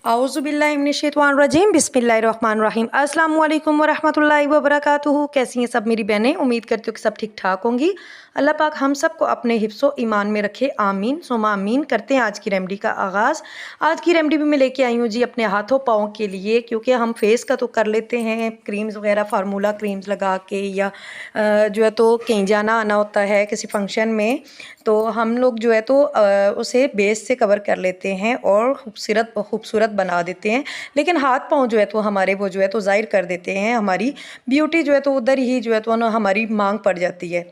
औज़ुबिल्लाहिमिनश्शैतानिर्रजीम बिस्मिल्लाहिर्रहमानिर्रहीम अस्सलामु अलैकुम वरहमतुल्लाहि वबरकातुहू। कैसी हैं सब मेरी बहनें? उम्मीद करती हूँ कि सब ठीक ठाक होंगी। अल्लाह पाक हम सब को अपने हिफ्ज़ो ईमान में रखे, आमीन सुमा आमीन। करते हैं आज की रेमेडी का आगाज़। आज की रेमेडी भी मैं लेके आई हूँ जी अपने हाथों पाँव के लिए, क्योंकि हम फेस का तो कर लेते हैं क्रीम्स वगैरह, फार्मूला क्रीम्स लगा के, या जो है तो कहीं जाना आना होता है किसी फंक्शन में, तो हम लोग जो है तो उसे बेस से कवर कर लेते हैं और खूबसूरत बना देते हैं। लेकिन हाथ पाँव जो है तो हमारे वो जो है तो ज़ाहिर कर देते हैं, हमारी ब्यूटी जो है तो उधर ही जो है तो ना हमारी मांग पड़ जाती है,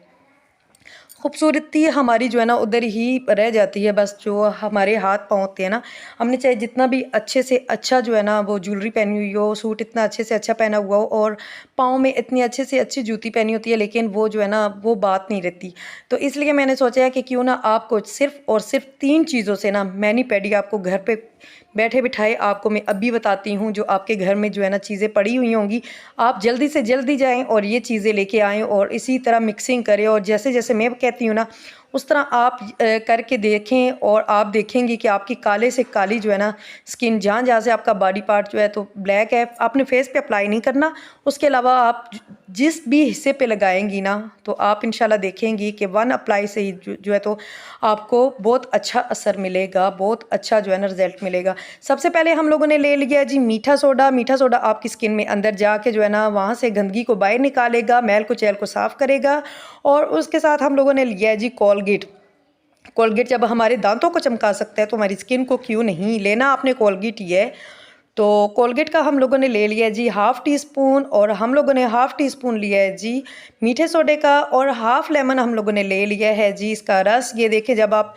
खूबसूरती हमारी जो है ना उधर ही रह जाती है। बस जो हमारे हाथ पाँव होते हैं ना, हमने चाहे जितना भी अच्छे से अच्छा जो है ना वो ज्वेलरी पहनी हुई हो, सूट इतना अच्छे से अच्छा पहना हुआ हो और पाँव में इतनी अच्छे से अच्छी जूती पहनी होती है, लेकिन वो जो है ना वो बात नहीं रहती। तो इसलिए मैंने सोचा है कि क्यों ना आपको सिर्फ़ और सिर्फ 3 चीज़ों से ना मैनी पेडी आपको घर पे बैठे बिठाए आपको मैं अभी बताती हूँ, जो आपके घर में जो है ना चीज़ें पड़ी हुई होंगी, आप जल्दी से जल्दी जाएं और ये चीज़ें लेके आएँ और इसी तरह मिक्सिंग करें। और जैसे जैसे मैं कहती हूँ ना उस तरह आप करके देखें और आप देखेंगे कि आपकी काले से काली जो है ना स्किन, जहाँ जहाँ से आपका बॉडी पार्ट जो है तो ब्लैक है, आपने फेस पे अप्लाई नहीं करना। उसके अलावा आप जिस भी हिस्से पे लगाएंगी ना तो आप इंशाल्लाह देखेंगी कि 1 अप्लाई से ही जो है तो आपको बहुत अच्छा असर मिलेगा, बहुत अच्छा जो है ना रिजल्ट मिलेगा। सबसे पहले हम लोगों ने ले लिया जी मीठा सोडा। मीठा सोडा आपकी स्किन में अंदर जाके जो है ना वहाँ से गंदगी को बाहर निकालेगा, मैल कुचैल को साफ़ करेगा। और उसके साथ हम लोगों ने लिया है जी कोलगेट। कोलगेट जब हमारे दांतों को चमका सकता है तो हमारी स्किन को क्यों नहीं लेना, आपने कोलगेट ही है। तो कोलगेट का हम लोगों ने ले लिया है जी हाफ़ टी स्पून, और हम लोगों ने हाफ़ टी स्पून लिया है जी मीठे सोडे का, और हाफ़ लेमन हम लोगों ने ले लिया है जी इसका रस। ये देखिए, जब आप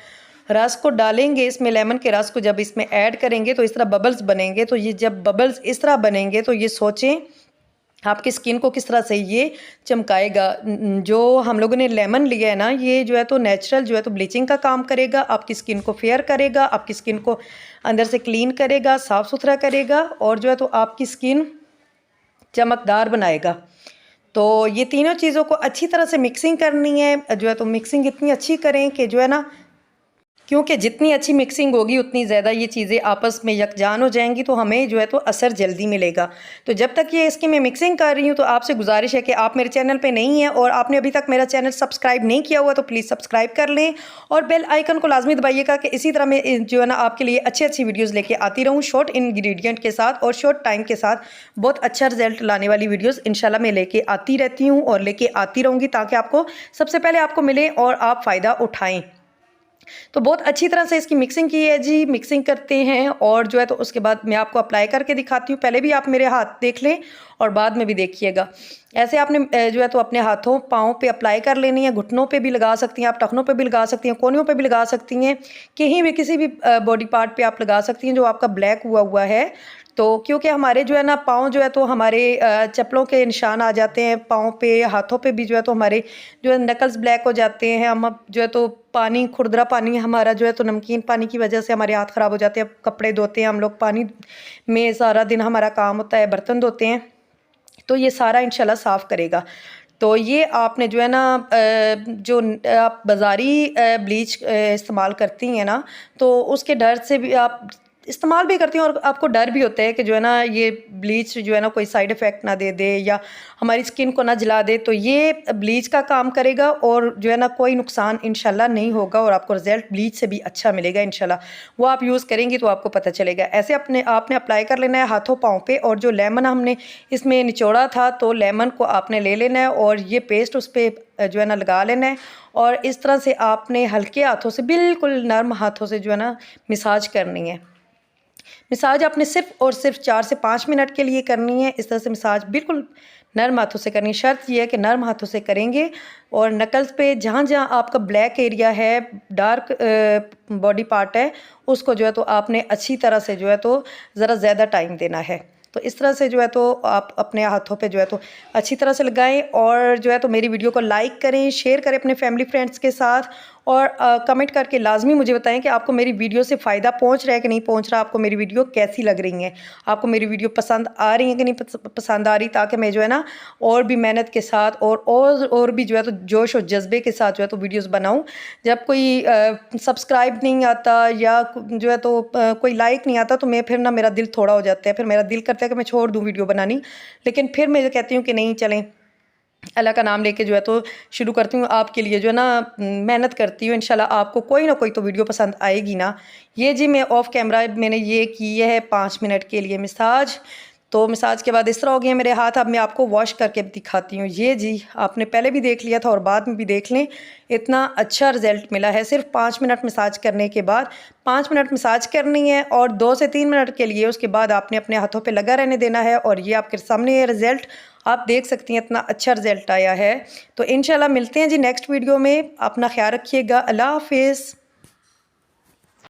रस को डालेंगे इसमें, लेमन के रस को जब इसमें ऐड करेंगे तो इस तरह बबल्स बनेंगे। तो ये जब बबल्स इस तरह बनेंगे तो ये सोचें आपकी स्किन को किस तरह से ये चमकाएगा। जो हम लोगों ने लेमन लिया है ना, ये जो है तो नेचुरल जो है तो ब्लीचिंग का काम करेगा, आपकी स्किन को फेयर करेगा, आपकी स्किन को अंदर से क्लीन करेगा, साफ़ सुथरा करेगा, और जो है तो आपकी स्किन चमकदार बनाएगा। तो ये तीनों चीज़ों को अच्छी तरह से मिक्सिंग करनी है, जो है तो मिक्सिंग इतनी अच्छी करें कि जो है ना, क्योंकि जितनी अच्छी मिक्सिंग होगी उतनी ज़्यादा ये चीज़ें आपस में यकजान हो जाएंगी, तो हमें जो है तो असर जल्दी मिलेगा। तो जब तक ये इसकी मैं मिक्सिंग कर रही हूँ तो आपसे गुजारिश है कि आप मेरे चैनल पे नहीं हैं और आपने अभी तक मेरा चैनल सब्सक्राइब नहीं किया हुआ तो प्लीज़ सब्सक्राइब कर लें और बेल आइकन को लाजमी दबाइएगा कि इसी तरह मैं जो है ना आपके लिए अच्छी अच्छी वीडियोज़ लेके आती रहूँ, शॉर्ट इंग्रीडियंट के साथ और शॉर्ट टाइम के साथ बहुत अच्छा रिजल्ट लाने वाली वीडियोज़ इंशाल्लाह मैं लेके आती रहती हूँ और लेके आती रहूँगी, ताकि आपको सबसे पहले आपको मिले और आप फ़ायदा उठाएँ। तो बहुत अच्छी तरह से इसकी मिक्सिंग की है जी, मिक्सिंग करते हैं और जो है तो उसके बाद मैं आपको अप्लाई करके दिखाती हूँ। पहले भी आप मेरे हाथ देख लें और बाद में भी देखिएगा। ऐसे आपने जो है तो अपने हाथों पाँव पे अप्लाई कर लेनी है, घुटनों पे भी लगा सकती हैं आप, टखनों पे भी लगा सकती हैं, कोहनियों पे भी लगा सकती हैं, कहीं भी किसी भी बॉडी पार्ट पे आप लगा सकती हैं जो आपका ब्लैक हुआ है। तो क्योंकि हमारे जो है ना पाँव जो है तो हमारे चप्पलों के निशान आ जाते हैं पाँव पे, हाथों पे भी जो है तो हमारे जो है नकल्स ब्लैक हो जाते हैं। हम अब जो है तो पानी, खुरदरा पानी हमारा जो है तो नमकीन पानी की वजह से हमारे हाथ ख़राब हो जाते हैं। कपड़े धोते हैं हम लोग, पानी में सारा दिन हमारा काम होता है, बर्तन धोते हैं, तो ये सारा इंशाल्लाह साफ़ करेगा। तो ये आपने जो है ना जो आप बाज़ारी ब्लीच इस्तेमाल करती हैं ना, तो उसके डर से भी आप इस्तेमाल भी करती हैं और आपको डर भी होता है कि जो है ना ये ब्लीच जो है ना कोई साइड इफ़ेक्ट ना दे दे या हमारी स्किन को ना जला दे। तो ये ब्लीच का काम करेगा और जो है ना कोई नुकसान इंशाल्लाह नहीं होगा और आपको रिज़ल्ट ब्लीच से भी अच्छा मिलेगा इंशाल्लाह। वो आप यूज़ करेंगी तो आपको पता चलेगा। ऐसे आपने अप्लाई कर लेना है हाथों पाँव पे, और जो लेमन हमने इसमें निचोड़ा था तो लेमन को आपने ले लेना है और ये पेस्ट उस पर जो है ना लगा लेना है। और इस तरह से आपने हल्के हाथों से, बिल्कुल नर्म हाथों से जो है ना मिसाज करनी है। मिसाज आपने सिर्फ और सिर्फ 4 से 5 मिनट के लिए करनी है। इस तरह से मिसाज बिल्कुल नर्म हाथों से करनी है। शर्त यह है कि नर्म हाथों से करेंगे और नकल्स पे जहाँ जहाँ आपका ब्लैक एरिया है, डार्क बॉडी पार्ट है, उसको जो है तो आपने अच्छी तरह से जो है तो ज़रा ज़्यादा टाइम देना है। तो इस तरह से जो है तो आप अपने हाथों पे जो है तो अच्छी तरह से लगाएं और जो है तो मेरी वीडियो को लाइक करें, शेयर करें अपने फैमिली फ्रेंड्स के साथ और कमेंट करके लाजमी मुझे बताएं कि आपको मेरी वीडियो से फ़ायदा पहुंच रहा है कि नहीं पहुंच रहा, आपको मेरी वीडियो कैसी लग रही है, आपको मेरी वीडियो पसंद आ रही है कि नहीं पसंद आ रही, ताकि मैं जो है ना और भी मेहनत के साथ और भी जो है तो जोश और जज्बे के साथ जो है तो वीडियोस बनाऊं। जब कोई सब्सक्राइब नहीं आता या जो है तो कोई लाइक नहीं आता तो मैं फिर ना मेरा दिल थोड़ा हो जाता है, फिर मेरा दिल करता है कि मैं छोड़ दूँ वीडियो बनानी। लेकिन फिर मैं कहती हूँ कि नहीं, चलें अल्लाह का नाम लेके जो है तो शुरू करती हूँ, आपके लिए जो है ना मेहनत करती हूँ। इंशाल्लाह आपको कोई ना कोई तो वीडियो पसंद आएगी ना। ये जी मैं ऑफ कैमरा मैंने ये की है 5 मिनट के लिए मसाज। तो मसाज के बाद इस तरह हो गए मेरे हाथ। अब मैं आपको वॉश करके दिखाती हूँ। ये जी आपने पहले भी देख लिया था और बाद में भी देख लें, इतना अच्छा रिज़ल्ट मिला है सिर्फ 5 मिनट मसाज करने के बाद। 5 मिनट मसाज करनी है और 2 से 3 मिनट के लिए उसके बाद आपने अपने हाथों पे लगा रहने देना है। और ये आपके सामने ये रिज़ल्ट आप देख सकती हैं, इतना अच्छा रिज़ल्ट आया है। तो इंशाल्लाह मिलते हैं जी नेक्स्ट वीडियो में। अपना ख्याल रखिएगा। अल्लाह हाफिज़।